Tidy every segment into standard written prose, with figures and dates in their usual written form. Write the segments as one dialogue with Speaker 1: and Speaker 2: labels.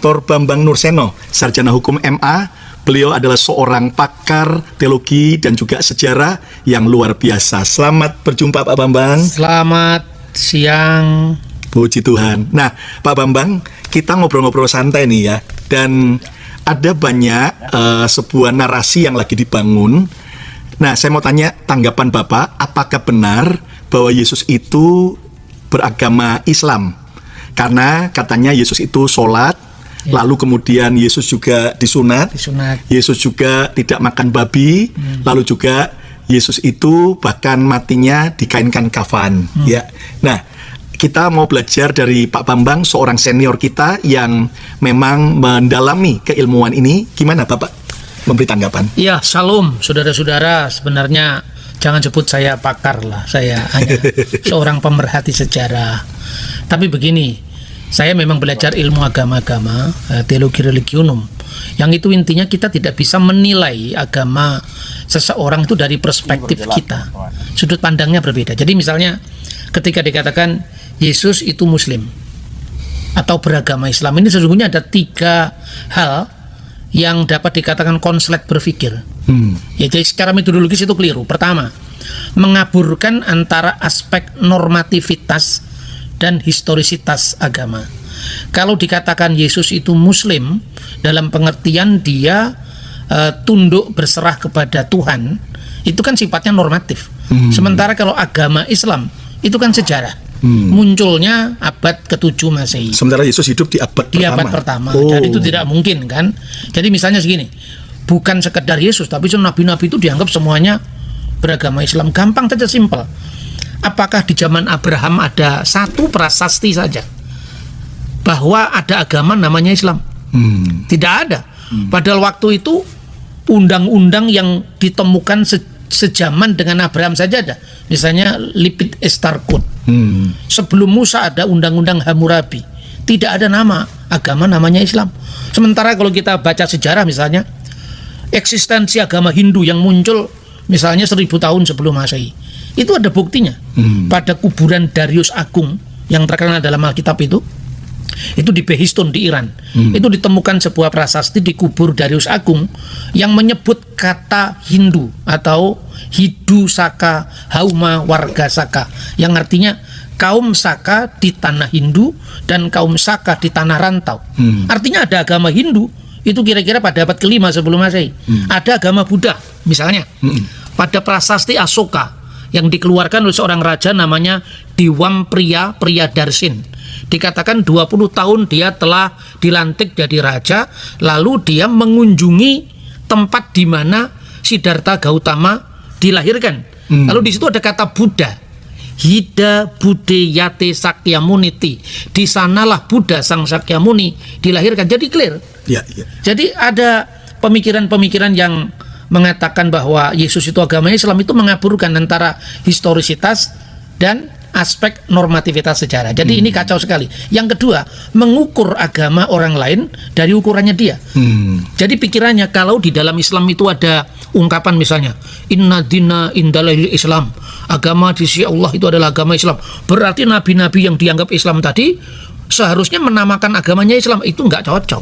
Speaker 1: Dr. Bambang Nurseno, Sarjana Hukum MA. Beliau adalah seorang pakar teologi dan juga sejarah yang luar biasa. Selamat berjumpa Pak Bambang.
Speaker 2: Selamat siang.
Speaker 1: Puji Tuhan. Nah, Pak Bambang, kita ngobrol-ngobrol santai nih ya. Dan ada banyak sebuah narasi yang lagi dibangun. Nah, saya mau tanya tanggapan Bapak, apakah benar bahwa Yesus itu beragama Islam? Karena katanya Yesus itu sholat, lalu kemudian Yesus juga disunat. Yesus juga tidak makan babi, lalu juga Yesus itu bahkan matinya dikainkan kafan. Ya, nah kita mau belajar dari Pak Bambang, seorang senior kita yang memang mendalami keilmuan ini. Gimana Bapak memberi tanggapan?
Speaker 2: Ya, salam saudara-saudara. Sebenarnya jangan sebut saya pakar lah, saya hanya seorang pemerhati sejarah. Tapi begini, saya memang belajar ilmu agama-agama, teologi religionum. Yang itu intinya kita tidak bisa menilai agama seseorang itu dari perspektif kita. Sudut pandangnya berbeda. Jadi misalnya ketika dikatakan Yesus itu Muslim atau beragama Islam, ini sesungguhnya ada 3 hal yang dapat dikatakan konslet berpikir. Ya, jadi secara metodologis itu keliru. Pertama, mengaburkan antara aspek normativitas dan historisitas agama. Kalau dikatakan Yesus itu Muslim dalam pengertian dia tunduk berserah kepada Tuhan, itu kan sifatnya normatif. Sementara kalau agama Islam itu kan sejarah. Munculnya abad ke-7 Masehi.
Speaker 1: Sementara Yesus hidup di abad pertama.
Speaker 2: Jadi itu tidak mungkin kan. Jadi misalnya segini, bukan sekedar Yesus, tapi nabi-nabi itu dianggap semuanya beragama Islam. Gampang saja, simpel. Apakah di zaman Abraham ada satu prasasti saja bahwa ada agama namanya Islam? Tidak ada. Padahal waktu itu undang-undang yang ditemukan sejaman dengan Abraham saja ada. Misalnya Lipit Estar Code. Sebelum Musa ada undang-undang Hammurabi. Tidak ada nama agama namanya Islam. Sementara kalau kita baca sejarah misalnya, eksistensi agama Hindu yang muncul misalnya 1000 tahun sebelum Masehi, itu ada buktinya. Pada kuburan Darius Agung yang terkenal dalam Alkitab itu di Behistun di Iran. Itu ditemukan sebuah prasasti di kubur Darius Agung yang menyebut kata Hindu atau Hidu Saka Hauma Warga Saka, yang artinya kaum Saka di tanah Hindu dan kaum Saka di tanah rantau. Artinya ada agama Hindu itu kira-kira pada abad ke-5 sebelum Masehi. Ada agama Buddha misalnya pada prasasti Asoka yang dikeluarkan oleh seorang raja namanya Diwam Priya Darsin. Dikatakan 20 tahun dia telah dilantik jadi raja, lalu dia mengunjungi tempat di mana Siddhartha Gautama dilahirkan. Lalu di situ ada kata Buddha, Hida Bude Yate Sakyamuniti. Di sanalah Buddha Sang Sakyamuni dilahirkan. Jadi clear. Jadi ada pemikiran-pemikiran yang mengatakan bahwa Yesus itu agama Islam, itu mengaburkan antara historisitas dan aspek normativitas sejarah. Jadi ini kacau sekali. Yang kedua, mengukur agama orang lain dari ukurannya dia. Jadi pikirannya kalau di dalam Islam itu ada ungkapan misalnya Inna dina indalahil Islam, agama di sisi Allah itu adalah agama Islam, berarti nabi-nabi yang dianggap Islam tadi seharusnya menamakan agamanya Islam. Itu nggak cocok.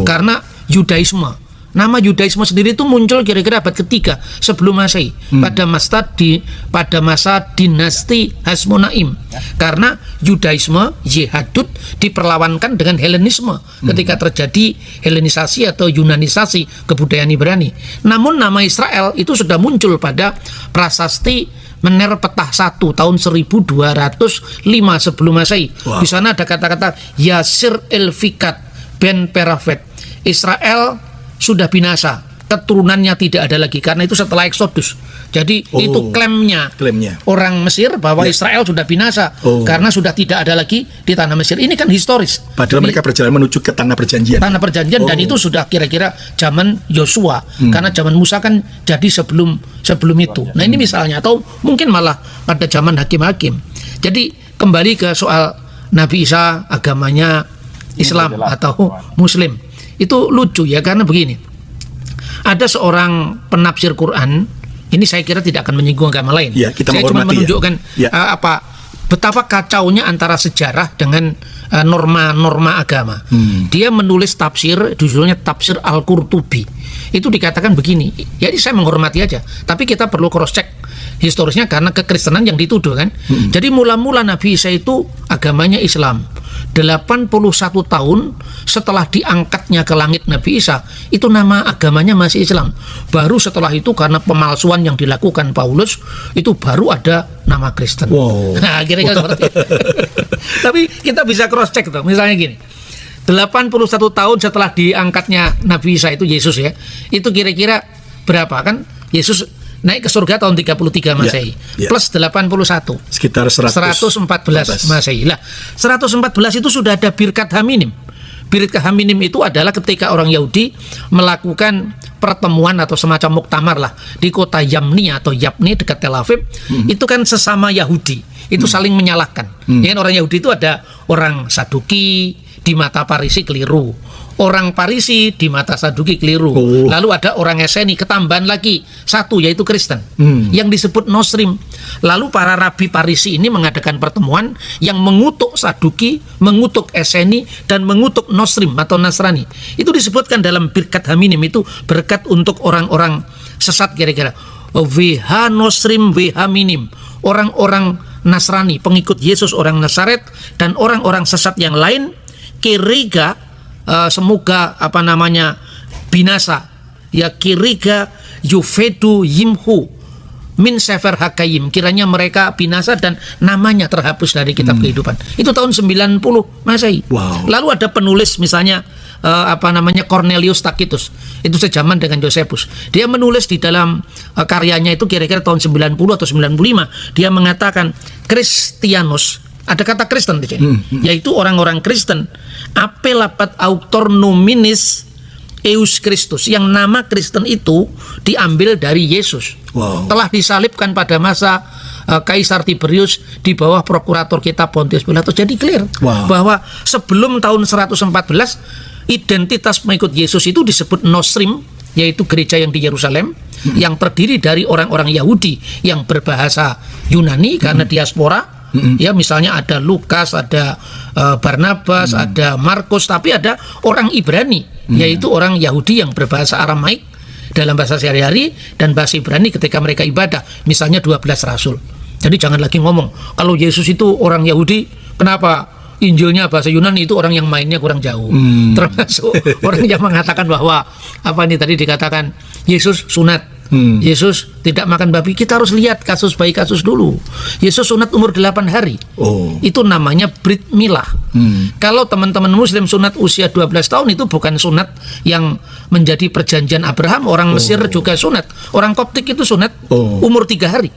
Speaker 2: Karena Yudaisme, nama Yudaisme sendiri itu muncul kira-kira abad ketiga sebelum Masehi, pada masa dinasti Hasmonaim. Karena Yudaisme, Yehudut, diperlawankan dengan Helenisme ketika terjadi Helenisasi atau Yunanisasi kebudayaan Ibrani. Namun nama Israel itu sudah muncul pada prasasti Mener Petah 1 tahun 1205 sebelum Masehi. Di sana ada kata-kata Yasir Elfikat Ben Perafet. Israel sudah binasa, keturunannya tidak ada lagi, karena itu setelah Exodus. Jadi itu klaimnya orang Mesir bahwa Israel sudah binasa karena sudah tidak ada lagi di tanah Mesir. Ini kan historis.
Speaker 1: Padahal mereka berjalan menuju ke tanah perjanjian.
Speaker 2: Dan itu sudah kira-kira zaman Yosua, karena zaman Musa kan jadi sebelum itu. Nah ini misalnya, atau mungkin malah pada zaman hakim-hakim. Jadi kembali ke soal Nabi Isa agamanya Islam atau Muslim. Itu lucu ya, karena begini, ada seorang penafsir Quran, ini saya kira tidak akan menyinggung agama lain.
Speaker 1: Kita
Speaker 2: saya cuma menunjukkan betapa kacaunya antara sejarah dengan norma-norma agama. Dia menulis tafsir, judulnya Tafsir Al-Qurtubi. Itu dikatakan begini. Jadi saya menghormati aja, tapi kita perlu cross check historisnya karena kekristenan yang dituduh kan. Jadi mula-mula Nabi Isa itu agamanya Islam. 81 tahun setelah diangkatnya ke langit Nabi Isa, itu nama agamanya masih Islam. Baru setelah itu karena pemalsuan yang dilakukan Paulus, itu baru ada nama Kristen.
Speaker 1: Wow.
Speaker 2: Nah, kira-kira seperti itu. Tapi kita bisa cross check tuh. Misalnya gini. 81 tahun setelah diangkatnya Nabi Isa itu Yesus ya. Itu kira-kira berapa kan? Yesus naik ke surga tahun 33 Masehi. Plus 81.
Speaker 1: Sekitar
Speaker 2: 114 Masehi. Lah, 114 itu sudah ada Birkat Haminim. Birkat Haminim itu adalah ketika orang Yahudi melakukan pertemuan atau semacam muktamar lah di kota Yamni atau Yapni dekat Tel Aviv. Itu kan sesama Yahudi. Itu saling menyalahkan. Ya kan, orang Yahudi itu ada orang Saduki, di mata Parisi keliru, orang Parisi di mata Saduki keliru. Lalu ada orang Eseni, ketambahan lagi satu yaitu Kristen yang disebut Nostrim. Lalu para rabi Parisi ini mengadakan pertemuan yang mengutuk Saduki, mengutuk Eseni, dan mengutuk Nostrim atau Nasrani. Itu disebutkan dalam Birkat Haminim, itu berkat untuk orang-orang sesat kira-kira. WH Nostrim, WH Minim, orang-orang Nasrani, pengikut Yesus, orang Nazaret, dan orang-orang sesat yang lain. Kiriga semoga binasa ya, kiriga yufedu yimhu min sefer hakayim, kiranya mereka binasa dan namanya terhapus dari kitab kehidupan. Itu tahun 90 Masehi. Lalu ada penulis misalnya Cornelius Tacitus, itu sejaman dengan Josephus. Dia menulis di dalam karyanya itu kira-kira tahun 90 atau 95, dia mengatakan Christianus, ada kata Kristen di sini, yaitu orang-orang Kristen. Apelapat autor nominis Eus Christus, yang nama Kristen itu diambil dari Yesus. Telah disalibkan pada masa Kaisar Tiberius di bawah prokurator kita Pontius Pilatus. Jadi clear bahwa sebelum tahun 114 identitas pengikut Yesus itu disebut Nostrim, yaitu gereja yang di Yerusalem, yang terdiri dari orang-orang Yahudi yang berbahasa Yunani karena diaspora. Ya, misalnya ada Lukas, ada Barnabas, ada Markus, tapi ada orang Ibrani, yaitu orang Yahudi yang berbahasa Aramaik dalam bahasa sehari-hari dan bahasa Ibrani ketika mereka ibadah, misalnya 12 rasul. Jadi jangan lagi ngomong kalau Yesus itu orang Yahudi, kenapa Injilnya bahasa Yunani, itu orang yang mainnya kurang jauh. Termasuk orang yang mengatakan bahwa tadi dikatakan Yesus sunat, Yesus tidak makan babi. Kita harus lihat kasus bayi kasus dulu. Yesus sunat umur 8 hari. Itu namanya Brit Milah. Kalau teman-teman Muslim sunat usia 12 tahun, itu bukan sunat yang menjadi perjanjian Abraham. Orang Mesir juga sunat. Orang Koptik itu sunat umur 3 hari.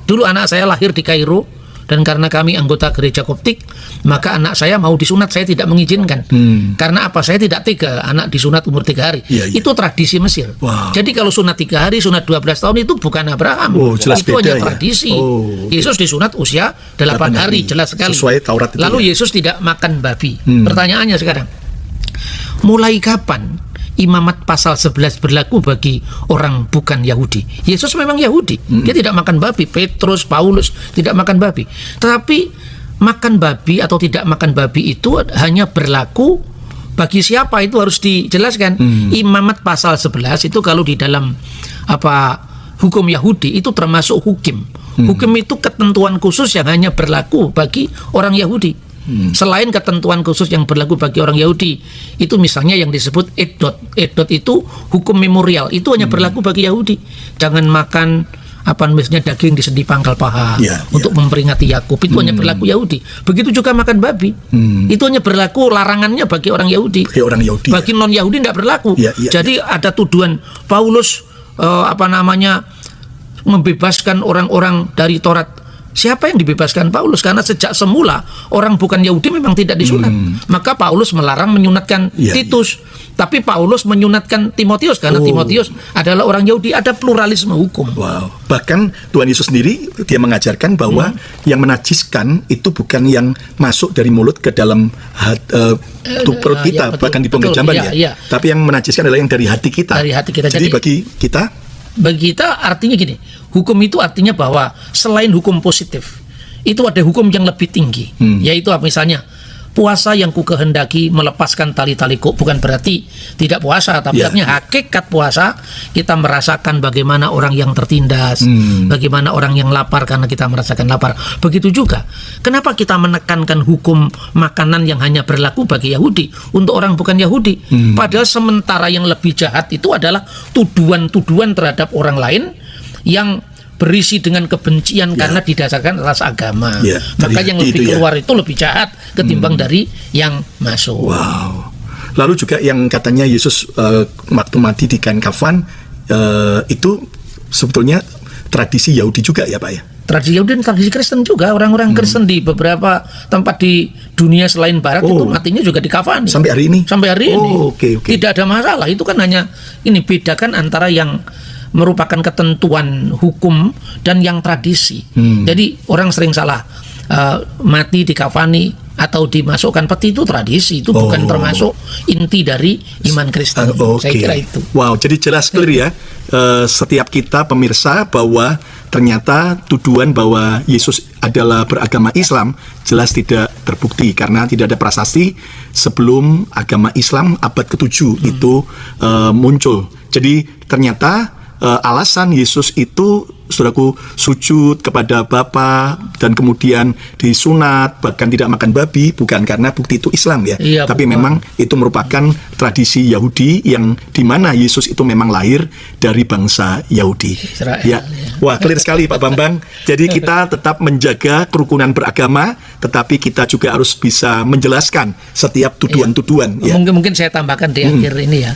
Speaker 2: Dulu anak saya lahir di Kairo, dan karena kami anggota gereja Koptik, maka anak saya mau disunat, saya tidak mengizinkan. Karena apa? Saya tidak tega anak disunat umur 3 hari. Itu tradisi Mesir. Jadi kalau sunat 3 hari, sunat 12 tahun itu bukan Abraham. Itu hanya tradisi. Yesus disunat usia 8 hari, jelas sekali.
Speaker 1: Sesuai Taurat itu.
Speaker 2: Lalu Yesus tidak makan babi. Pertanyaannya sekarang, mulai kapan imamat pasal 11 berlaku bagi orang bukan Yahudi? Yesus memang Yahudi, dia tidak makan babi. Petrus, Paulus tidak makan babi. Tetapi makan babi atau tidak makan babi itu hanya berlaku bagi siapa, itu harus dijelaskan. Imamat pasal 11 itu kalau di dalam hukum Yahudi itu termasuk hukim. Hukum itu ketentuan khusus yang hanya berlaku bagi orang Yahudi. Selain ketentuan khusus yang berlaku bagi orang Yahudi, itu misalnya yang disebut edot. Edot itu hukum memorial, itu hanya berlaku bagi Yahudi. Jangan makan misalnya daging di sendi pangkal paha untuk memperingati Yakub, itu hanya berlaku Yahudi. Begitu juga makan babi, itu hanya berlaku larangannya bagi orang Yahudi. Bagi non Yahudi tidak berlaku. Jadi ada tuduhan Paulus membebaskan orang-orang dari Taurat. Siapa yang dibebaskan? Paulus. Karena sejak semula orang bukan Yahudi memang tidak disunat. Maka Paulus melarang menyunatkan Titus. Tapi Paulus menyunatkan Timotius karena Timotius adalah orang Yahudi. Ada pluralisme hukum.
Speaker 1: Bahkan Tuhan Yesus sendiri dia mengajarkan bahwa yang menajiskan itu bukan yang masuk dari mulut ke dalam perut kita, bahkan di punggung jamban tapi yang menajiskan adalah yang dari hati kita. Jadi bagi kita artinya gini, hukum itu artinya bahwa selain hukum positif
Speaker 2: itu ada hukum yang lebih tinggi, yaitu misalnya puasa yang ku kehendaki melepaskan tali-taliku, bukan berarti tidak puasa, tapi artinya hakikat puasa kita merasakan bagaimana orang yang tertindas, bagaimana orang yang lapar karena kita merasakan lapar. Begitu juga, kenapa kita menekankan hukum makanan yang hanya berlaku bagi Yahudi untuk orang bukan Yahudi, padahal sementara yang lebih jahat itu adalah tuduhan-tuduhan terhadap orang lain yang berisi dengan kebencian karena didasarkan atas agama. Maka yang lebih keluar itu lebih jahat ketimbang dari yang masuk.
Speaker 1: Wow. Lalu juga yang katanya Yesus waktu mati di kain kafan, itu sebetulnya tradisi Yahudi juga ya Pak ya?
Speaker 2: Tradisi Yahudi dan tradisi Kristen juga. Orang-orang Kristen di beberapa tempat di dunia selain Barat itu matinya juga di kafan.
Speaker 1: Sampai hari ini?
Speaker 2: Sampai hari ini.
Speaker 1: Okay.
Speaker 2: Tidak ada masalah. Itu kan hanya ini, bedakan antara yang merupakan ketentuan hukum dan yang tradisi. Jadi orang sering salah, mati dikafani atau dimasukkan peti itu tradisi, itu bukan termasuk inti dari iman Kristen. Saya kira itu.
Speaker 1: Wow, jadi jelas clear ya, setiap kita pemirsa, bahwa ternyata tuduhan bahwa Yesus adalah beragama Islam jelas tidak terbukti karena tidak ada prasasti sebelum agama Islam abad ke-7 itu muncul. Jadi ternyata alasan Yesus itu, saudaraku, sujud kepada Bapa dan kemudian disunat, bahkan tidak makan babi, bukan karena bukti itu Islam ya, tapi memang itu merupakan tradisi Yahudi yang dimana Yesus itu memang lahir dari bangsa Yahudi. Israel, Wah, clear sekali Pak Bambang. Jadi kita tetap menjaga kerukunan beragama, tetapi kita juga harus bisa menjelaskan setiap tuduhan-tuduhan.
Speaker 2: Mungkin saya tambahkan di akhir ini ya.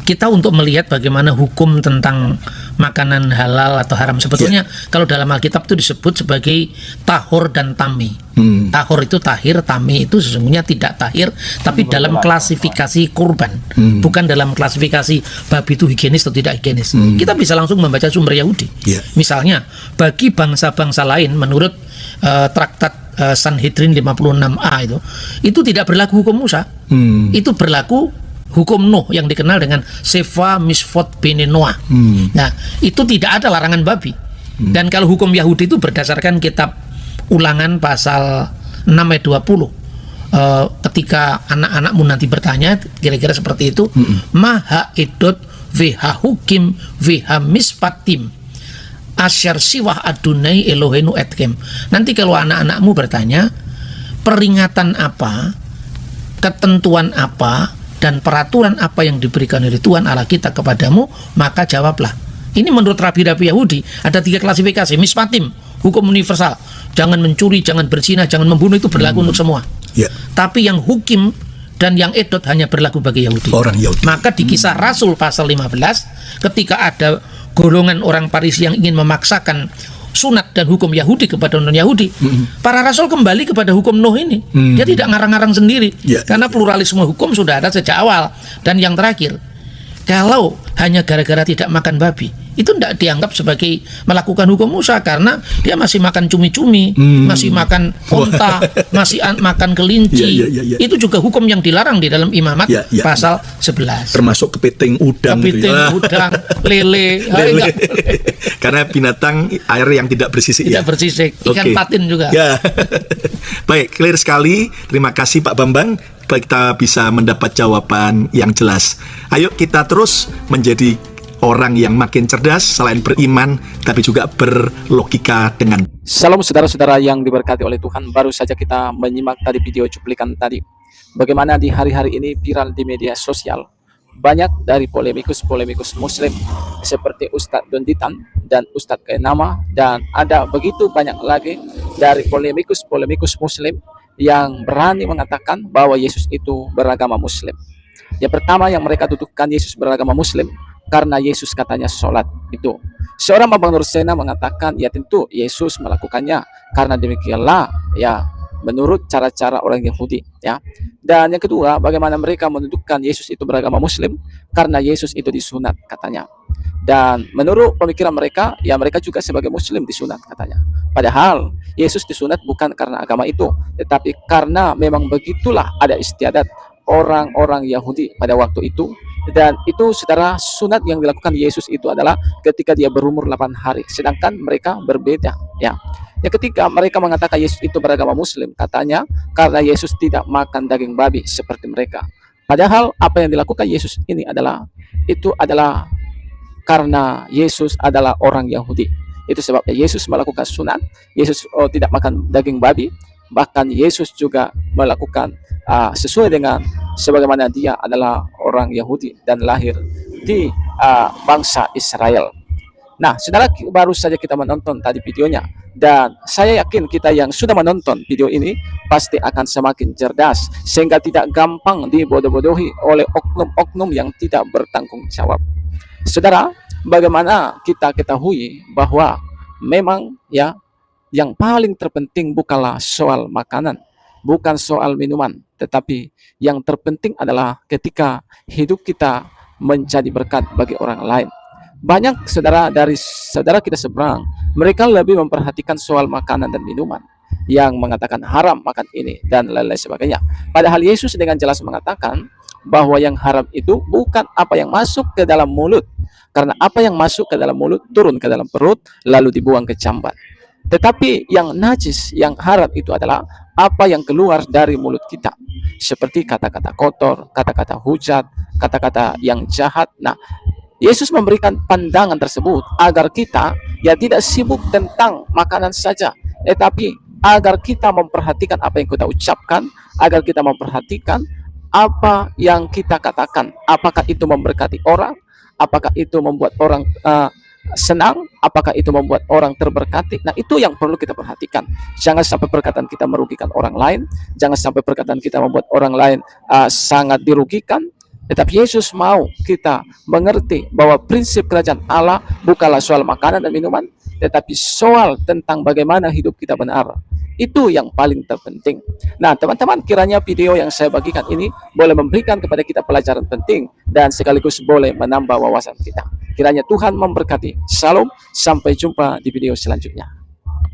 Speaker 2: Kita untuk melihat bagaimana hukum tentang makanan halal atau haram. Sebetulnya kalau dalam Alkitab itu disebut sebagai tahor dan tami. Tahor itu tahir, tami itu sesungguhnya tidak tahir, tapi dalam klasifikasi kurban, bukan dalam klasifikasi babi itu higienis atau tidak higienis. Kita bisa langsung membaca sumber Yahudi. Misalnya, bagi bangsa-bangsa lain menurut traktat Sanhedrin 56a itu tidak berlaku hukum Musa. Itu berlaku hukum Nuh yang dikenal dengan Seva Misfot Bene Noah. Nah, itu tidak ada larangan babi. Dan kalau hukum Yahudi itu berdasarkan kitab Ulangan pasal 6 ayat 20. Ketika anak-anakmu nanti bertanya kira-kira seperti itu, maha edot veha hukim veha mispatim asyar siwah adunai elohenu etkem. Nanti kalau anak-anakmu bertanya, peringatan apa, ketentuan apa, dan peraturan apa yang diberikan oleh Tuhan Allah kita kepadamu, maka jawablah. Ini menurut rabi-rabi Yahudi ada 3 klasifikasi. Mispatim, hukum universal, jangan mencuri, jangan berzina, jangan membunuh, itu berlaku untuk semua. Tapi yang hukim dan yang edot hanya berlaku bagi Yahudi. Orang Yahudi. Maka di Kisah Rasul pasal 15, ketika ada golongan orang Farisi yang ingin memaksakan sunat dan hukum Yahudi kepada non-Yahudi, para rasul kembali kepada hukum Nuh ini. Dia tidak ngarang-ngarang sendiri, karena pluralisme hukum sudah ada sejak awal. Dan yang terakhir, kalau hanya gara-gara tidak makan babi, itu tidak dianggap sebagai melakukan hukum Musa, karena dia masih makan cumi-cumi, masih makan onta, masih makan kelinci. Itu juga hukum yang dilarang di dalam Imamat pasal 11. Termasuk kepiting udang, udang, lele.
Speaker 1: Karena binatang air yang tidak bersisik.
Speaker 2: Tidak bersisik, ikan patin juga.
Speaker 1: Baik, clear sekali. Terima kasih Pak Bambang. Kita bisa mendapat jawaban yang jelas. Ayo kita terus menjadi orang yang makin cerdas, selain beriman tapi juga berlogika dengan.
Speaker 3: Salam saudara-saudara yang diberkati oleh Tuhan. Baru saja kita menyimak tadi video cuplikan tadi, bagaimana di hari-hari ini viral di media sosial banyak dari polemikus muslim seperti Ustadz Donditan dan Ustadz Kainama, dan ada begitu banyak lagi dari polemikus muslim yang berani mengatakan bahwa Yesus itu beragama muslim. Yang pertama yang mereka dudukkan Yesus beragama muslim karena Yesus katanya sholat itu. Seorang Abang Nursena mengatakan ya tentu Yesus melakukannya karena demikianlah ya menurut cara-cara orang Yahudi ya. Dan yang kedua, bagaimana mereka menunjukkan Yesus itu beragama muslim karena Yesus itu disunat katanya. Dan menurut pemikiran mereka, ya mereka juga sebagai muslim disunat katanya. Padahal Yesus disunat bukan karena agama itu, tetapi karena memang begitulah ada istiadat orang-orang Yahudi pada waktu itu Dan itu saudara, sunat yang dilakukan Yesus itu adalah ketika dia berumur 8 hari, sedangkan mereka berbeda ya. Ya, ketika mereka mengatakan Yesus itu beragama Muslim, katanya karena Yesus tidak makan daging babi seperti mereka. Padahal apa yang dilakukan Yesus ini adalah karena Yesus adalah orang Yahudi. Itu sebabnya Yesus melakukan sunat. Yesus tidak makan daging babi. Bahkan Yesus juga melakukan sesuai dengan sebagaimana dia adalah orang Yahudi dan lahir di bangsa Israel. Nah, saudara, baru saja kita menonton tadi videonya, dan saya yakin kita yang sudah menonton video ini pasti akan semakin cerdas sehingga tidak gampang dibodoh-bodohi oleh oknum-oknum yang tidak bertanggung jawab. Saudara, bagaimana kita ketahui bahwa memang ya, yang paling terpenting bukanlah soal makanan, bukan soal minuman, tetapi yang terpenting adalah ketika hidup kita menjadi berkat bagi orang lain. Banyak saudara dari saudara kita seberang, mereka lebih memperhatikan soal makanan dan minuman, yang mengatakan haram makan ini dan lain-lain sebagainya. Padahal Yesus dengan jelas mengatakan bahwa yang haram itu bukan apa yang masuk ke dalam mulut, karena apa yang masuk ke dalam mulut turun ke dalam perut lalu dibuang ke jamban. Tetapi yang najis, yang haram itu adalah apa yang keluar dari mulut kita, seperti kata-kata kotor, kata-kata hujat, kata-kata yang jahat. Nah, Yesus memberikan pandangan tersebut agar kita ya tidak sibuk tentang makanan saja, tetapi agar kita memperhatikan apa yang kita ucapkan, agar kita memperhatikan apa yang kita katakan. Apakah itu memberkati orang? Apakah itu membuat orang senang? Apakah itu membuat orang terberkati? Nah, itu yang perlu kita perhatikan. Jangan sampai perkataan kita merugikan orang lain. Jangan sampai perkataan kita membuat orang lain sangat dirugikan. Tetapi Yesus mau kita mengerti bahwa prinsip kerajaan Allah bukanlah soal makanan dan minuman, tetapi soal tentang bagaimana hidup kita benar. Itu yang paling terpenting. Nah, teman-teman, kiranya video yang saya bagikan ini boleh memberikan kepada kita pelajaran penting dan sekaligus boleh menambah wawasan kita. Kiranya Tuhan memberkati. Shalom, sampai jumpa di video selanjutnya.